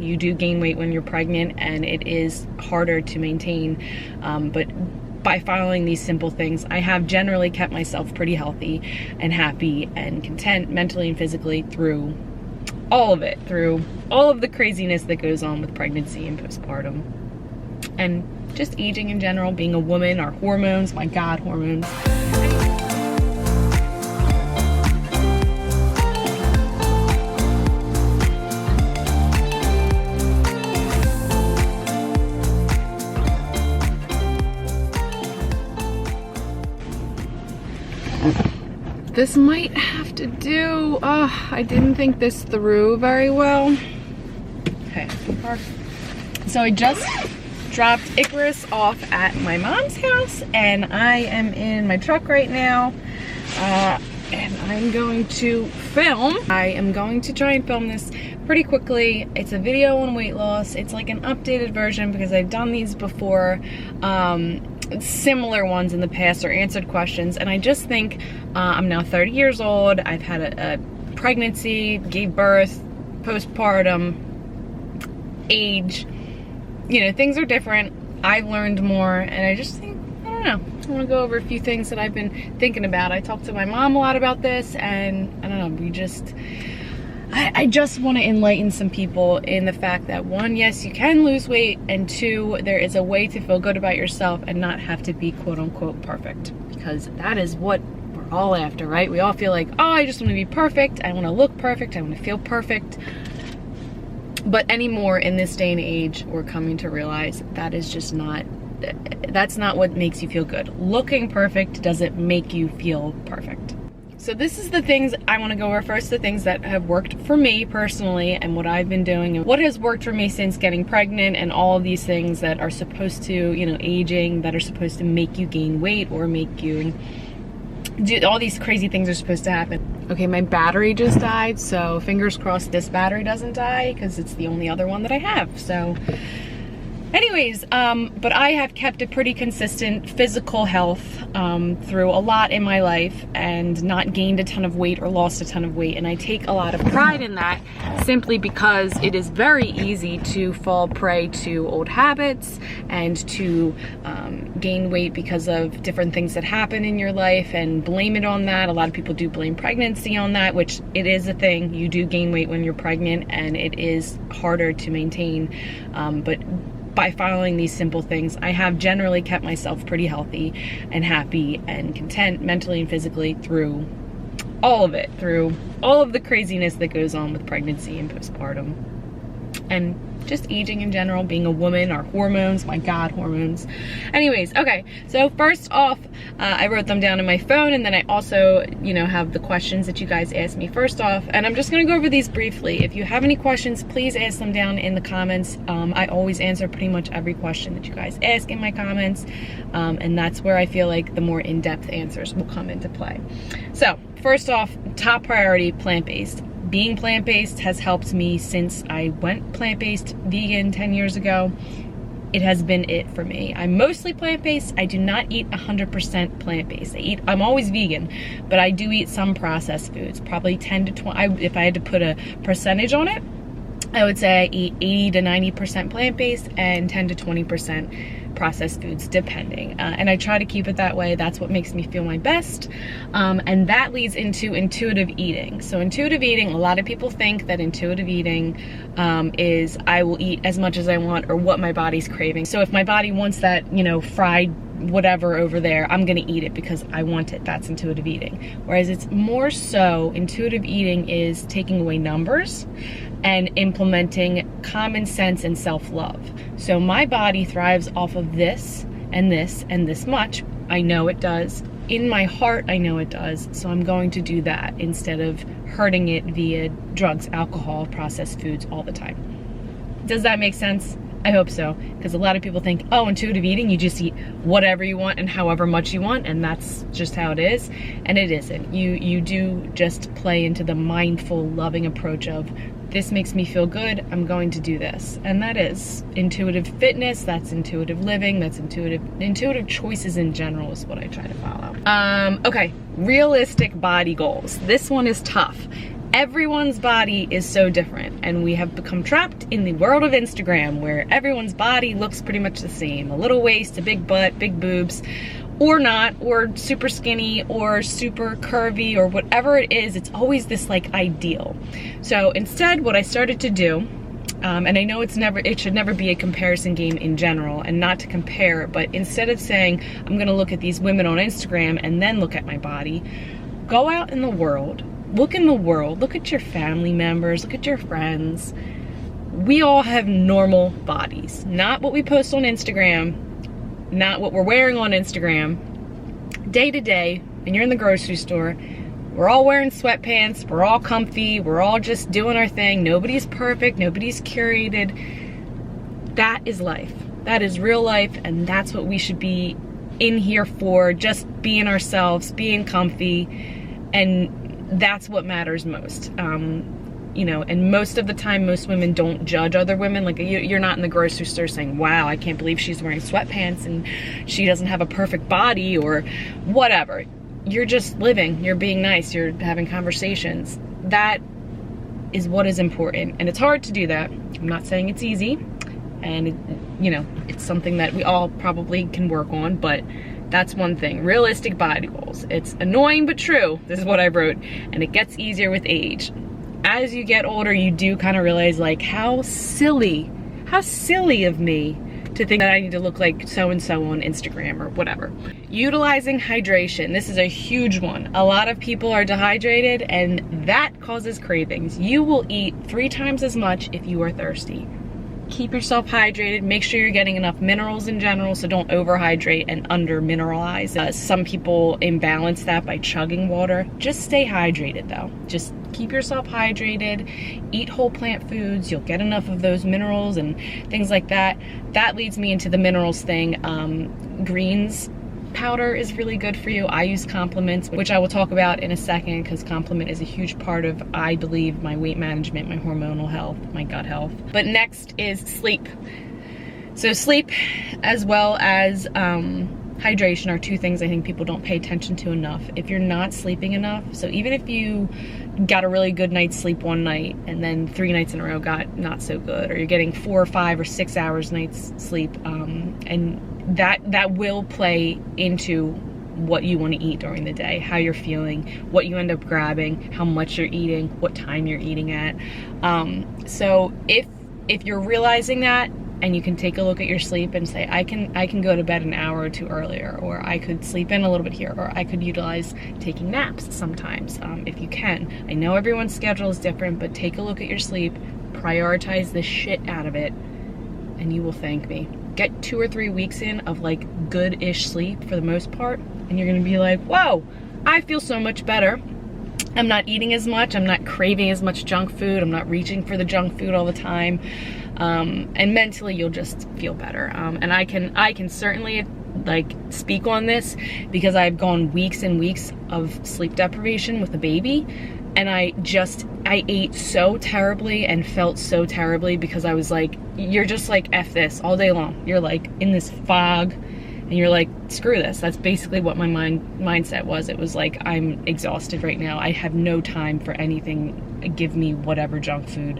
You do gain weight when you're pregnant, and it is harder to maintain, but by following these simple things, I have generally kept myself pretty healthy and happy and content mentally and physically through all of it, through all of the craziness that goes on with pregnancy and postpartum, and just aging in general, being a woman, our hormones, my God, hormones. This might have to do. I didn't think this through very well. Okay, so I just dropped Icarus off at my mom's house, and I am in my truck right now, and I'm going to film. I am going to try and film this pretty quickly. It's a video on weight loss. It's like an updated version because I've done these before, similar ones in the past, or answered questions, and I just think I'm now 30 years old. I've had a pregnancy, gave birth, postpartum, age, you know, things are different. I've learned more, and I just think, I don't know, I want to go over a few things that I've been thinking about. I talked to my mom a lot about this, and I don't know, I just want to enlighten some people in the fact that, one, yes, you can lose weight, and two, there is a way to feel good about yourself and not have to be quote unquote perfect, because that is what we're all after, right? We all feel like, oh, I just want to be perfect, I want to look perfect, I want to feel perfect. But anymore in this day and age, we're coming to realize that is just not, that's not what makes you feel good. Looking perfect doesn't make you feel perfect. So this is the things I want to go over first, the things that have worked for me personally and what I've been doing and what has worked for me since getting pregnant, and all of these things that are supposed to, you know, aging, that are supposed to make you gain weight or make you do, all these crazy things are supposed to happen. Okay, my battery just died, so fingers crossed this battery doesn't die, because it's the only other one that I have. So anyways, but I have kept a pretty consistent physical health through a lot in my life, and not gained a ton of weight or lost a ton of weight, and I take a lot of pride in that, simply because it is very easy to fall prey to old habits and to gain weight because of different things that happen in your life and blame it on that. A lot of people do blame pregnancy on that, which it is a thing. You do gain weight when you're pregnant, and it is harder to maintain, but by following these simple things, I have generally kept myself pretty healthy and happy and content mentally and physically through all of it, through all of the craziness that goes on with pregnancy and postpartum, and just aging in general, being a woman, our hormones, my God, hormones. Anyways, okay, so first off, I wrote them down in my phone, and then I also, you know, have the questions that you guys asked me first off, and I'm just gonna go over these briefly. If you have any questions, please ask them down in the comments. I always answer pretty much every question that you guys ask in my comments, and that's where I feel like the more in-depth answers will come into play. So, first off, top priority, plant-based. Being plant-based has helped me since I went plant-based vegan 10 years ago. It has been it for me. I'm mostly plant-based. I do not eat 100% plant-based. I'm always vegan, but I do eat some processed foods, probably 10 to 20. If I had to put a percentage on it, I would say I eat 80 to 90% plant-based and 10 to 20% processed foods, depending. And I try to keep it that way. That's what makes me feel my best. And that leads into intuitive eating. So intuitive eating, a lot of people think that intuitive eating is I will eat as much as I want or what my body's craving. So if my body wants that, you know, fried whatever over there, I'm gonna eat it because I want it. That's intuitive eating. Whereas it's more so, intuitive eating is taking away numbers and implementing common sense and self-love. So my body thrives off of this and this and this much. I know it does. In my heart, I know it does. So I'm going to do that instead of hurting it via drugs, alcohol, processed foods all the time. Does that make sense? I hope so, because a lot of people think, oh, intuitive eating, you just eat whatever you want and however much you want, and that's just how it is. And it isn't. You do just play into the mindful, loving approach of, this makes me feel good, I'm going to do this. And that is intuitive fitness, that's intuitive living, that's intuitive choices in general is what I try to follow. Okay, realistic body goals. This one is tough. everyone's body is so different, and we have become trapped in the world of Instagram where everyone's body looks pretty much the same. A little waist, a big butt, big boobs, or not, or super skinny, or super curvy, or whatever it is. It's always this like ideal. So instead, what I started to do, and I know it should never be a comparison game in general, and not to compare, but instead of saying, I'm gonna look at these women on Instagram and then look at my body, go out in the world, look at your family members, look at your friends. We all have normal bodies, not what we post on Instagram, not what we're wearing on Instagram. Day to day, when you're in the grocery store, we're all wearing sweatpants, we're all comfy, we're all just doing our thing. Nobody's perfect, nobody's curated. That is life. That is real life, and that's what we should be in here for, just being ourselves, being comfy, and that's what matters most. You know, and most of the time, most women don't judge other women. Like, you're not in the grocery store saying, wow, I can't believe she's wearing sweatpants and she doesn't have a perfect body, or whatever. You're just living, you're being nice, you're having conversations. That is what is important, and it's hard to do that. I'm not saying it's easy, and you know, it's something that we all probably can work on, but that's one thing. Realistic body goals. It's annoying but true. This is what I wrote, and it gets easier with age. As you get older, you do kind of realize, like, how silly of me to think that I need to look like so-and-so on Instagram or whatever. Utilizing hydration. This is a huge one. A lot of people are dehydrated, and that causes cravings. You will eat 3 times as much if you are thirsty. Keep yourself hydrated. Make sure you're getting enough minerals in general, so don't overhydrate and under-mineralize. Some people imbalance that by chugging water. Just stay hydrated though. Just keep yourself hydrated. Eat whole plant foods. You'll get enough of those minerals and things like that. That leads me into the minerals thing. Greens powder is really good for you. I use Compliments, which I will talk about in a second, because Compliment is a huge part of, I believe, my weight management, my hormonal health, my gut health. But next is sleep. So sleep as well as hydration are 2 things I think people don't pay attention to enough. If you're not sleeping enough, so even if you got a really good night's sleep one night and then 3 nights in a row got not so good, or you're getting 4 or 5 or 6 hours night's sleep, and that will play into what you want to eat during the day, how you're feeling, what you end up grabbing, how much you're eating, what time you're eating at. So if you're realizing that, and you can take a look at your sleep and say, I can go to bed an hour or 2 earlier, or I could sleep in a little bit here, or I could utilize taking naps sometimes, if you can. I know everyone's schedule is different, but take a look at your sleep, prioritize the shit out of it, and you will thank me. Get 2 or 3 weeks in of like good-ish sleep for the most part, and you're gonna be like, whoa, I feel so much better. I'm not eating as much, I'm not craving as much junk food, I'm not reaching for the junk food all the time. And mentally you'll just feel better. And I can certainly like speak on this, because I've gone weeks and weeks of sleep deprivation with a baby, and I ate so terribly and felt so terribly, because I was like, you're just like, F this all day long. You're like in this fog, and you're like, screw this. That's basically what my mindset was. It was like, I'm exhausted right now. I have no time for anything. Give me whatever junk food.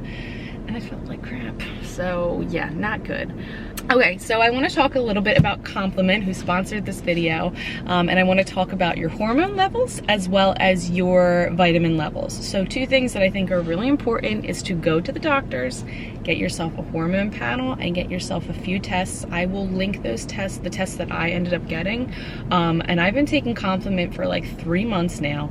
And I felt like crap. So yeah, not good. Okay, so I want to talk a little bit about Compliment, who sponsored this video, and I want to talk about your hormone levels as well as your vitamin levels. So 2 things that I think are really important is to go to the doctors, get yourself a hormone panel, and get yourself a few tests. I will link those tests, the tests that I ended up getting, and I've been taking Compliment for like 3 months now.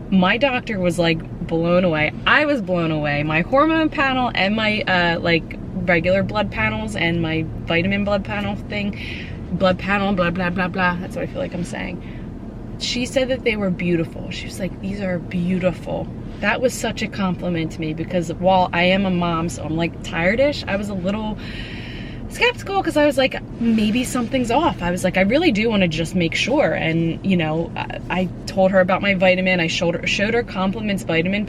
My doctor was like blown away. I was blown away. My hormone panel and my like regular blood panels and my vitamin blood panel thing, blood panel, blah, blah, blah, blah. That's what I feel like I'm saying. She said that they were beautiful. She was like, these are beautiful. That was such a compliment to me, because while I am a mom, so I'm like tired-ish, I was a little skeptical, because I was like, maybe something's off. I was like, I really do want to just make sure. And you know, I told her about my vitamin. I showed her Compliment's vitamin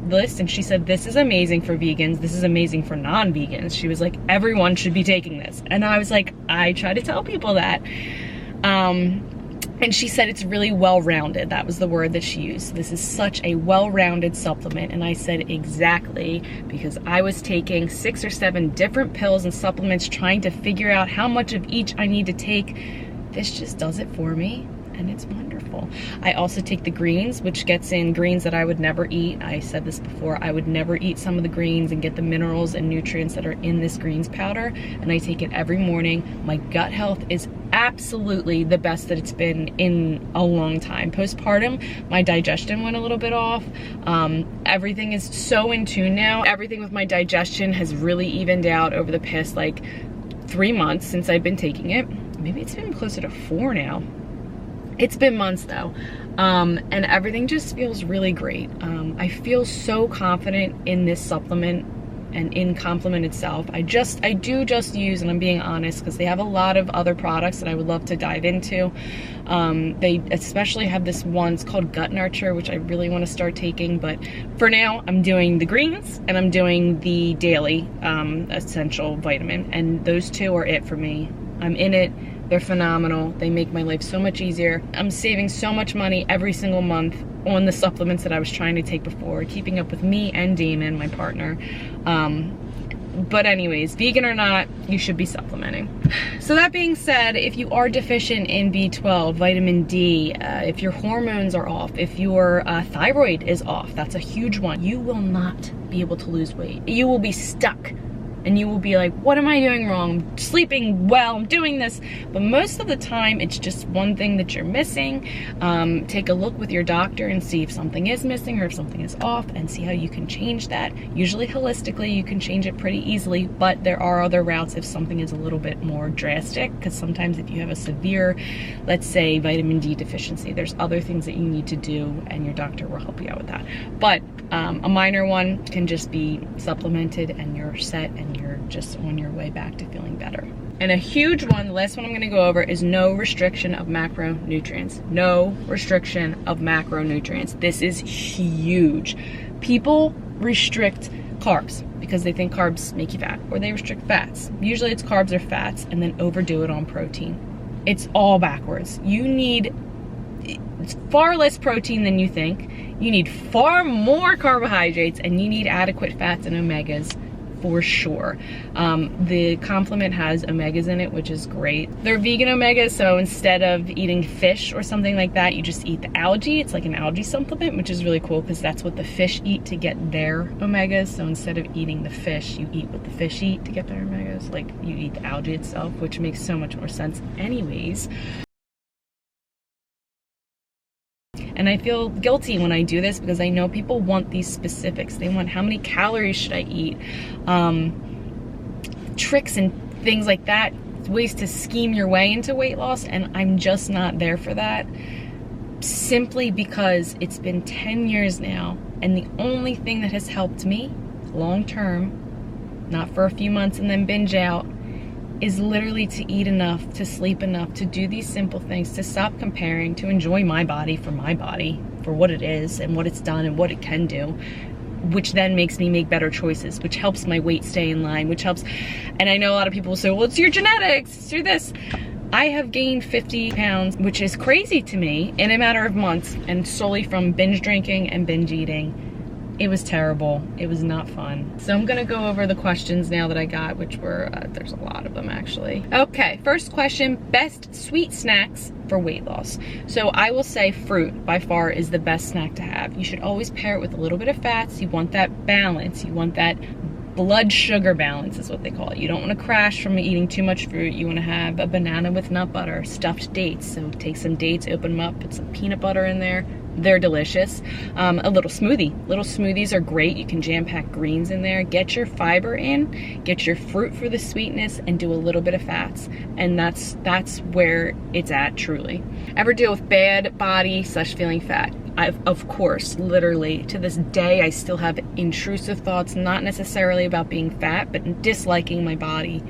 list, and she said, this is amazing for vegans, this is amazing for non-vegans. She was like, everyone should be taking this. And I was like, I try to tell people that. And she said it's really well-rounded. That was the word that she used. This is such a well-rounded supplement. And I said exactly, because I was taking 6 or 7 different pills and supplements trying to figure out how much of each I need to take. This just does it for me, and it's wonderful. I also take the greens, which gets in greens that I would never eat. I said this before, I would never eat some of the greens and get the minerals and nutrients that are in this greens powder, and I take it every morning. My gut health is absolutely the best that it's been in a long time. Postpartum, my digestion went a little bit off. Everything is so in tune now. Everything with my digestion has really evened out over the past like 3 months since I've been taking it. Maybe it's been closer to 4 now. It's been months though, and everything just feels really great. I feel so confident in this supplement and in Complement itself. I do just use, and I'm being honest, because they have a lot of other products that I would love to dive into. They especially have this one, it's called Gut Nurture, which I really want to start taking, but for now I'm doing the greens and I'm doing the daily essential vitamin, and those 2 are it for me. I'm in it. They're phenomenal. They make my life so much easier. I'm saving so much money every single month on the supplements that I was trying to take before, keeping up with me and Damon, my partner. But anyways, vegan or not, you should be supplementing. So that being said, if you are deficient in B12, vitamin D, if your hormones are off, if your thyroid is off, that's a huge one, you will not be able to lose weight. You will be stuck. And you will be like, what am I doing wrong? I'm sleeping well, I'm doing this. But most of the time, it's just one thing that you're missing. Take a look with your doctor and see if something is missing or if something is off, and see how you can change that. Usually holistically, you can change it pretty easily, but there are other routes if something is a little bit more drastic, because sometimes if you have a severe, let's say, vitamin D deficiency, there's other things that you need to do, and your doctor will help you out with that. But a minor one can just be supplemented and you're set, and you're just on your way back to feeling better. And a huge one, the last one I'm going to go over, is no restriction of macronutrients. No restriction of macronutrients. This is huge. People restrict carbs because they think carbs make you fat, or they restrict fats. Usually it's carbs or fats, and then overdo it on protein. It's all backwards. You need far less protein than you think. You need far more carbohydrates, and you need adequate fats and omegas for sure. The Complement has omegas in it, which is great. They're vegan omegas, so instead of eating fish or something like that, you just eat the algae. It's like an algae supplement, which is really cool because that's what the fish eat to get their omegas. So instead of eating the fish, you eat what the fish eat to get their omegas. Like, you eat the algae itself, which makes so much more sense anyways. And I feel guilty when I do this because I know people want these specifics. They want, how many calories should I eat? Tricks and things like that, ways to scheme your way into weight loss, and I'm just not there for that. Simply because it's been 10 years now, and the only thing that has helped me long term, not for a few months and then binge out, is literally to eat enough, to sleep enough, to do these simple things, to stop comparing, to enjoy my body for what it is and what it's done and what it can do, which then makes me make better choices, which helps my weight stay in line, which helps. And I know a lot of people will say, well, it's your genetics, it's your this. I have gained 50 pounds, which is crazy to me, in a matter of months, and solely from binge drinking and binge eating. It was terrible. It was not fun. So I'm gonna go over the questions now that I got, which were, there's a lot of them actually. Okay, first question, best sweet snacks for weight loss. So I will say fruit by far is the best snack to have. You should always pair it with a little bit of fats. You want that balance. You want that blood sugar balance is what they call it. You don't want to crash from eating too much fruit. You want to have a banana with nut butter, stuffed dates. So take some dates, open them up, put some peanut butter in there. They're delicious. A little smoothie. Little smoothies are great. You can jam pack greens in there. Get your fiber in, get your fruit for the sweetness, and do a little bit of fats. And that's where it's at, truly. Ever deal with bad body / feeling fat? Of course, literally, to this day, I still have intrusive thoughts, not necessarily about being fat, but disliking my body,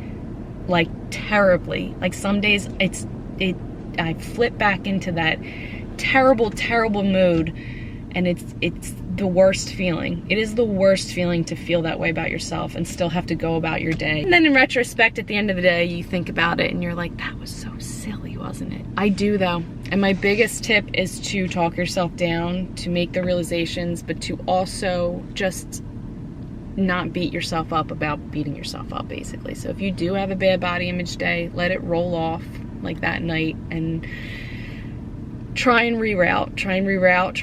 like, terribly. Like, some days, I flip back into that terrible mood, and it's the worst feeling. It is the worst feeling to feel that way about yourself and still have to go about your day. And then in retrospect, at the end of the day, you think about it and you're like, that was so silly, wasn't it? I do though. And my biggest tip is to talk yourself down, to make the realizations, but to also just not beat yourself up about beating yourself up, basically. So if you do have a bad body image day, let it roll off like that night and try and reroute, try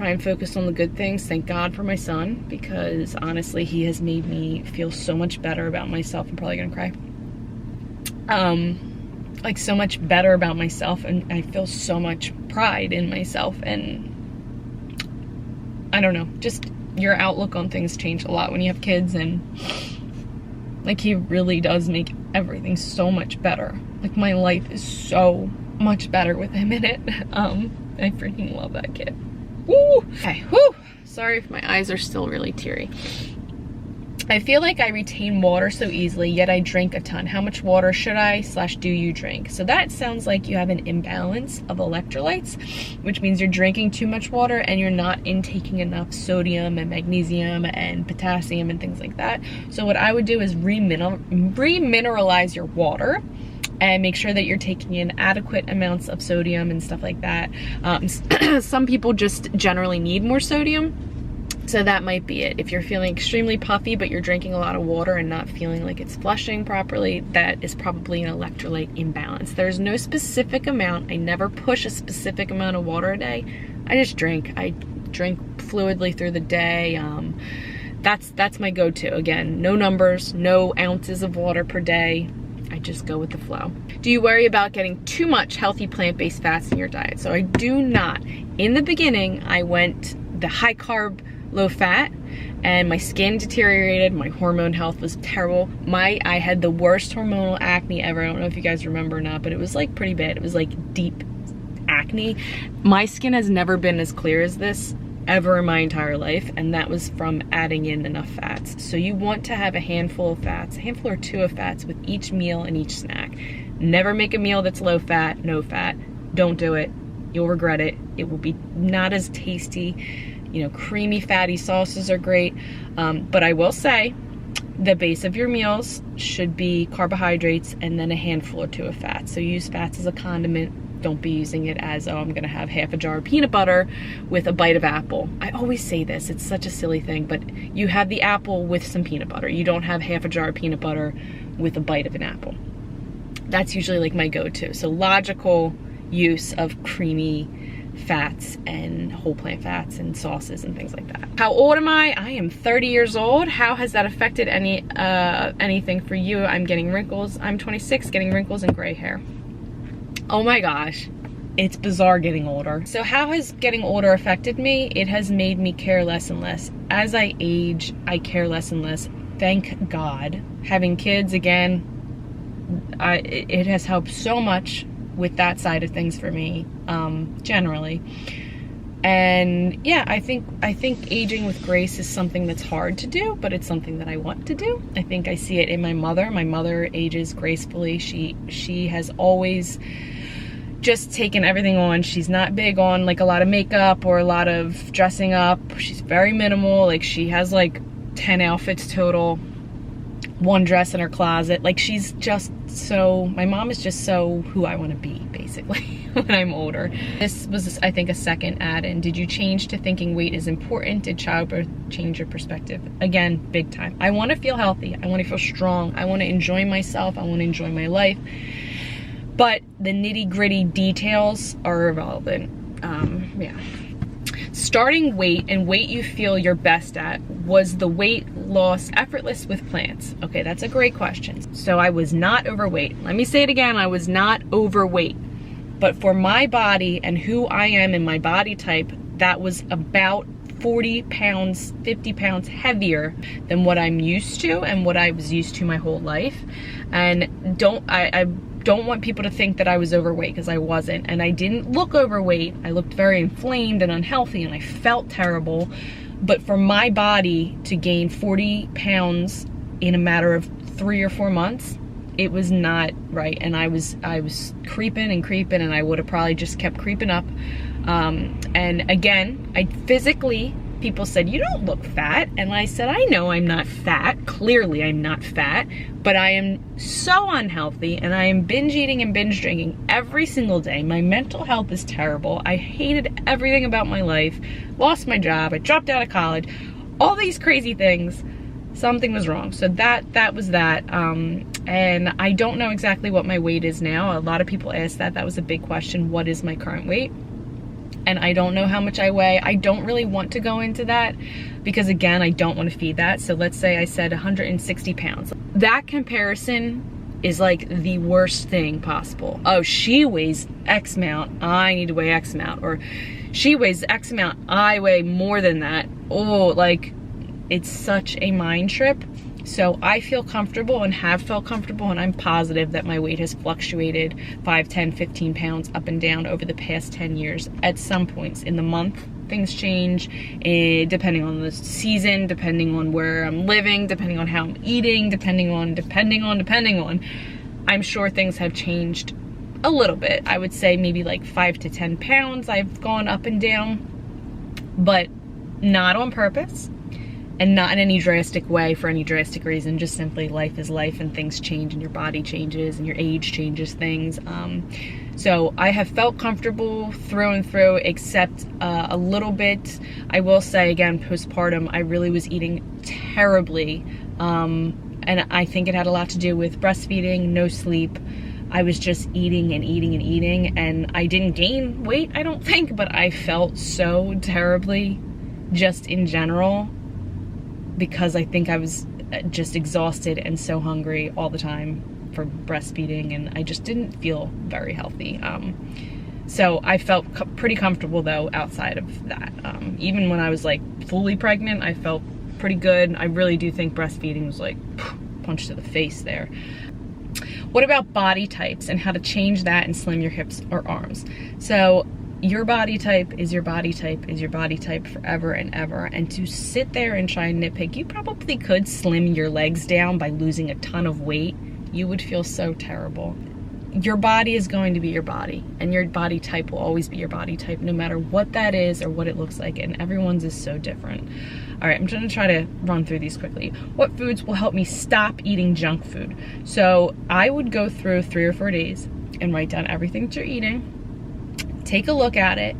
and focus on the good things. Thank God for my son, because honestly, he has made me feel so much better about myself. I'm probably gonna cry. Like so much better about myself, and I feel so much pride in myself, and I don't know, just your outlook on things change a lot when you have kids, and like he really does make everything so much better. Like my life is so much better with him in it. I freaking love that kid. Woo! Okay, woo! Sorry if my eyes are still really teary. I feel like I retain water so easily, yet I drink a ton. How much water should I / do you drink? So that sounds like you have an imbalance of electrolytes, which means you're drinking too much water and you're not intaking enough sodium and magnesium and potassium and things like that. So what I would do is remineralize your water and make sure that you're taking in adequate amounts of sodium and stuff like that. Some people just generally need more sodium. So that might be it. If you're feeling extremely puffy, but you're drinking a lot of water and not feeling like it's flushing properly, that is probably an electrolyte imbalance. There's no specific amount. I never push a specific amount of water a day. I just drink. I drink fluidly through the day. That's my go-to. Again, no numbers, no ounces of water per day. I just go with the flow. Do you worry about getting too much healthy plant-based fats in your diet? So I do not. In the beginning, I went the high carb, low fat, and my skin deteriorated. My hormone health was terrible. I had the worst hormonal acne ever. I don't know if you guys remember or not, but it was like pretty bad. It was like deep acne. My skin has never been as clear as this ever in my entire life, and that was from adding in enough fats. So you want to have a handful of fats, a handful or two of fats with each meal and each snack. Never make a meal that's low fat, no fat. Don't do it. You'll regret it. It will be not as tasty. You know, creamy, fatty sauces are great. But I will say the base of your meals should be carbohydrates and then a handful or two of fats. So use fats as a condiment. Don't be using it as, oh, I'm gonna have half a jar of peanut butter with a bite of apple. I always say this, it's such a silly thing, but you have the apple with some peanut butter. You don't have half a jar of peanut butter with a bite of an apple. That's usually like my go-to. So logical use of creamy fats and whole plant fats and sauces and things like that. How old am I? I am 30 years old. How has that affected anything for you? I'm getting wrinkles. I'm 26, getting wrinkles and gray hair. Oh my gosh, it's bizarre getting older. So how has getting older affected me? It has made me care less and less. As I age, I care less and less. Thank God. Having kids, again, it has helped so much with that side of things for me, generally. And yeah, I think aging with grace is something that's hard to do, but it's something that I want to do. I think I see it in my mother. My mother ages gracefully. She has always just taken everything on. She's not big on like a lot of makeup or a lot of dressing up. She's very minimal. Like she has like 10 outfits total, one dress in her closet. Like she's just so, my mom is just so who I want to be, basically, when I'm older. This was, I think, a second add-in. Did you change to thinking weight is important? Did childbirth change your perspective? Again, big time. I want to feel healthy. I want to feel strong. I want to enjoy myself. I want to enjoy my life. But the nitty-gritty details are irrelevant. Yeah. Starting weight and weight you feel you're best at. Was the weight loss effortless with plants? Okay, that's a great question. So I was not overweight. Let me say it again, I was not overweight. But for my body and who I am and my body type, that was about 40 pounds, 50 pounds heavier than what I'm used to and what I was used to my whole life. And I don't want people to think that I was overweight, because I wasn't. And I didn't look overweight. I looked very inflamed and unhealthy and I felt terrible. But for my body to gain 40 pounds in a matter of 3 or 4 months, it was not right. And I was creeping and I would have probably just kept creeping up. And again, I physically people said, you don't look fat. And I said, I know I'm not fat. Clearly I'm not fat, but I am so unhealthy and I am binge eating and binge drinking every single day. My mental health is terrible. I hated everything about my life, lost my job, I dropped out of college, all these crazy things. Something was wrong. So that was that. And I don't know exactly what my weight is now. A lot of people ask that. That was a big question. What is my current weight? And I don't know how much I weigh. I don't really want to go into that because, again, I don't want to feed that. So let's say I said 160 pounds. That comparison is like the worst thing possible. Oh, she weighs X amount, I need to weigh X amount. Or she weighs X amount, I weigh more than that. Oh, like, it's such a mind trip. So I feel comfortable and have felt comfortable, and I'm positive that my weight has fluctuated 5, 10, 15 pounds up and down over the past 10 years. At some points in the month, things change, depending on the season, depending on where I'm living, depending on how I'm eating, depending on. I'm sure things have changed a little bit. I would say maybe like 5 to 10 pounds I've gone up and down, but not on purpose. And not in any drastic way for any drastic reason, just simply life is life and things change and your body changes and your age changes things. So I have felt comfortable through and through, except a little bit. I will say again, postpartum, I really was eating terribly. And I think it had a lot to do with breastfeeding, no sleep. I was just eating and eating and eating, and I didn't gain weight, I don't think, but I felt so terribly just in general, because I think I was just exhausted and so hungry all the time for breastfeeding, and I just didn't feel very healthy. So I felt pretty comfortable though outside of that. Even when I was like fully pregnant, I felt pretty good. I really do think breastfeeding was like punch to the face there. What about body types and how to change that and slim your hips or arms? So your body type is your body type is your body type forever and ever. And to sit there and try and nitpick, you probably could slim your legs down by losing a ton of weight. You would feel so terrible. Your body is going to be your body, and your body type will always be your body type, no matter what that is or what it looks like, and everyone's is so different. All right, I'm gonna try to run through these quickly. What foods will help me stop eating junk food? So I would go through 3 or 4 days and write down everything that you're eating, take a look at it,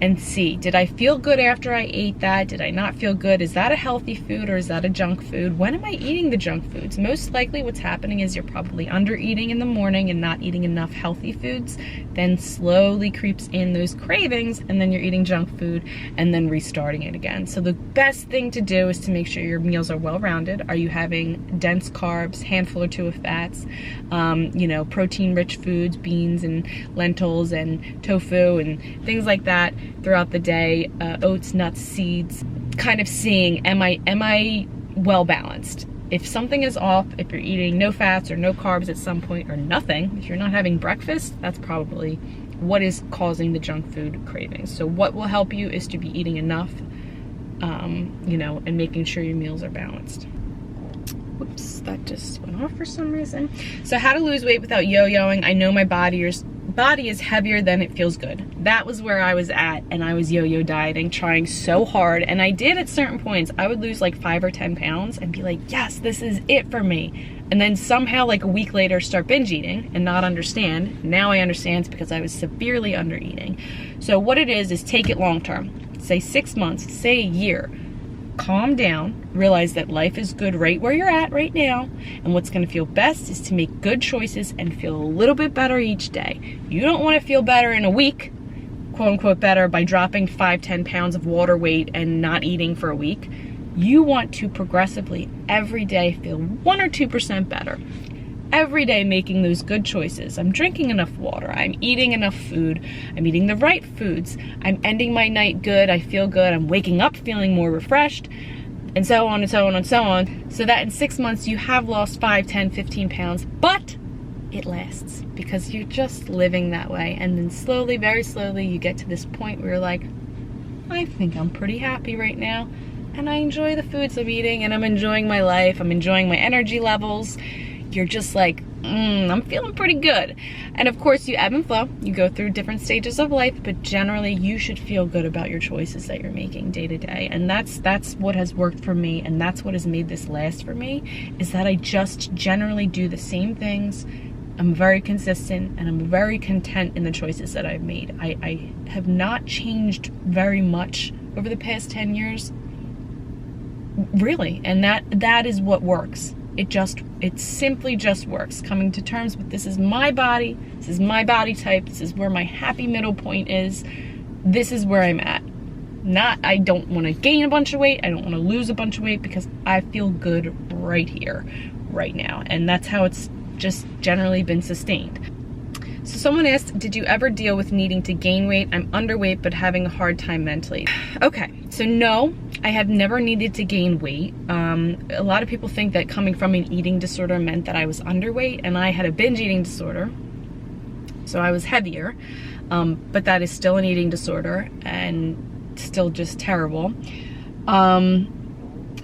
and see, did I feel good after I ate that? Did I not feel good? Is that a healthy food or is that a junk food? When am I eating the junk foods? Most likely what's happening is you're probably under eating in the morning and not eating enough healthy foods, then slowly creeps in those cravings, and then you're eating junk food and then restarting it again. So the best thing to do is to make sure your meals are well-rounded. Are you having dense carbs, handful or 2 of fats, protein-rich foods, beans and lentils and tofu and things like that throughout the day, oats, nuts, seeds, kind of seeing, am I well balanced? If something is off, if you're eating no fats or no carbs at some point or nothing, if you're not having breakfast, that's probably what is causing the junk food cravings. So what will help you is to be eating enough, and making sure your meals are balanced. Whoops, that just went off for some reason. So how to lose weight without yo-yoing. I know my body is heavier than it feels good. That was where I was at, and I was yo-yo dieting, trying so hard, and I did at certain points. I would lose like 5 or 10 pounds and be like, yes, this is it for me. And then somehow like a week later start binge eating and not understand. Now I understand it's because I was severely under eating. So what it is take it long term. Say 6 months, say a year. Calm down, realize that life is good right where you're at right now, and what's going to feel best is to make good choices and feel a little bit better each day. You don't want to feel better in a week, quote unquote better, by dropping 5-10 pounds of water weight and not eating for a week. You want to progressively every day feel 1 or 2% better. Every day making those good choices. I'm drinking enough water. I'm eating enough food. I'm eating the right foods. I'm ending my night good. I feel good. I'm waking up feeling more refreshed, and so on and so on and so on. So that in 6 months you have lost 5, 10, 15 pounds, but it lasts because you're just living that way. And then slowly, very slowly, you get to this point where you're like, I think I'm pretty happy right now. And I enjoy the foods I'm eating, and I'm enjoying my life. I'm enjoying my energy levels. you're just like, I'm feeling pretty good. And of course you ebb and flow, you go through different stages of life, but generally you should feel good about your choices that you're making day to day. And that's what has worked for me, and that's what has made this last for me, is that I just generally do the same things. I'm very consistent, and I'm very content in the choices that I've made. I have not changed very much over the past 10 years, really, and that is what works. It simply just works. Coming to terms with, this is my body, this is my body type, this is where my happy middle point is, this is where I'm at. I don't want to gain a bunch of weight, I don't want to lose a bunch of weight, because I feel good right here, right now, and that's how it's just generally been sustained. So someone asked, did you ever deal with needing to gain weight? I'm underweight but having a hard time mentally. Okay, so no, I have never needed to gain weight. A lot of people think that coming from an eating disorder meant that I was underweight, and I had a binge eating disorder, so I was heavier, but that is still an eating disorder and still just terrible.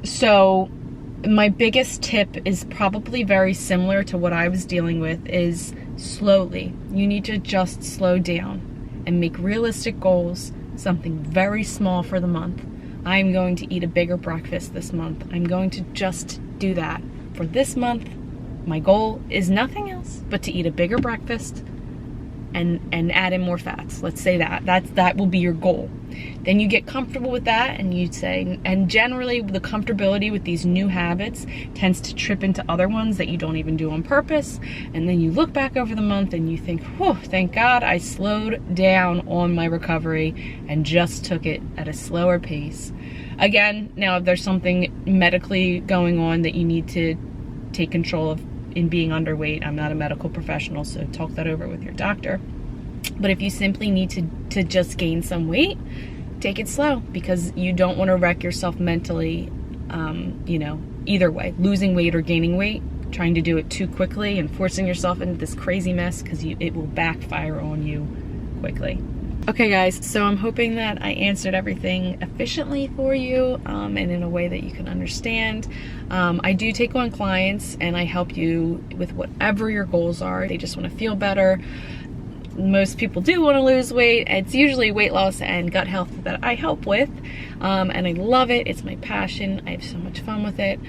So my biggest tip is probably very similar to what I was dealing with, is slowly. You need to just slow down and make realistic goals, something very small for the month. I'm going to eat a bigger breakfast this month. I'm going to just do that. For this month, my goal is nothing else but to eat a bigger breakfast and add in more fats. Let's say that will be your goal. Then you get comfortable with that, and you say, and generally the comfortability with these new habits tends to trip into other ones that you don't even do on purpose. And then you look back over the month and you think, whew, thank God I slowed down on my recovery and just took it at a slower pace. Again, now if there's something medically going on that you need to take control of in being underweight, I'm not a medical professional, so talk that over with your doctor. But if you simply need to just gain some weight, take it slow, because you don't want to wreck yourself mentally, either way, losing weight or gaining weight, trying to do it too quickly and forcing yourself into this crazy mess, because it will backfire on you quickly. Okay guys, so I'm hoping that I answered everything efficiently for you, and in a way that you can understand. I do take on clients and I help you with whatever your goals are. They just want to feel better. Most people do want to lose weight. It's usually weight loss and gut health that I help with, and I love it. It's my passion. I have so much fun with it.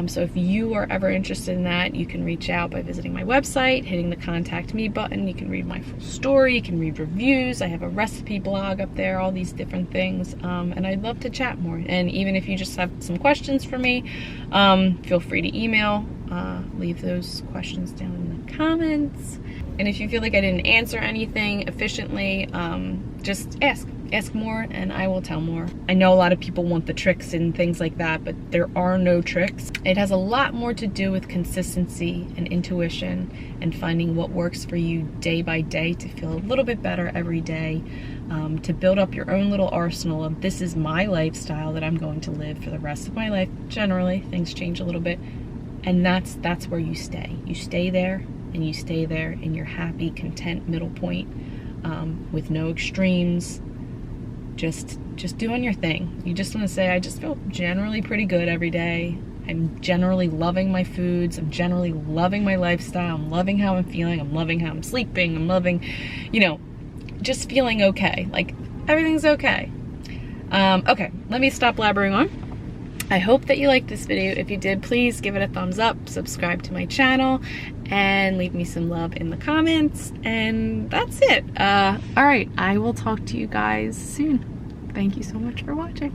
So if you are ever interested in that, you can reach out by visiting my website, hitting the contact me button. You can read my full story, you can read reviews. I have a recipe blog up there, all these different things, and I'd love to chat more. And even if you just have some questions for me, feel free to email. Leave those questions down in the comments. And if you feel like I didn't answer anything efficiently, just ask more and I will tell more. I know a lot of people want the tricks and things like that, but there are no tricks. It has a lot more to do with consistency and intuition and finding what works for you day by day to feel a little bit better every day, to build up your own little arsenal of, this is my lifestyle that I'm going to live for the rest of my life. Generally, things change a little bit, and that's where you stay. You stay there, and you stay there in your happy, content middle point, with no extremes, just doing your thing. You just want to say, I just feel generally pretty good every day. I'm generally loving my foods. I'm generally loving my lifestyle. I'm loving how I'm feeling. I'm loving how I'm sleeping. I'm loving, just feeling okay. Like, everything's okay. Okay, let me stop blabbering on. I hope that you liked this video. If you did, please give it a thumbs up, subscribe to my channel, and leave me some love in the comments. And that's it. All right, I will talk to you guys soon. Thank you so much for watching.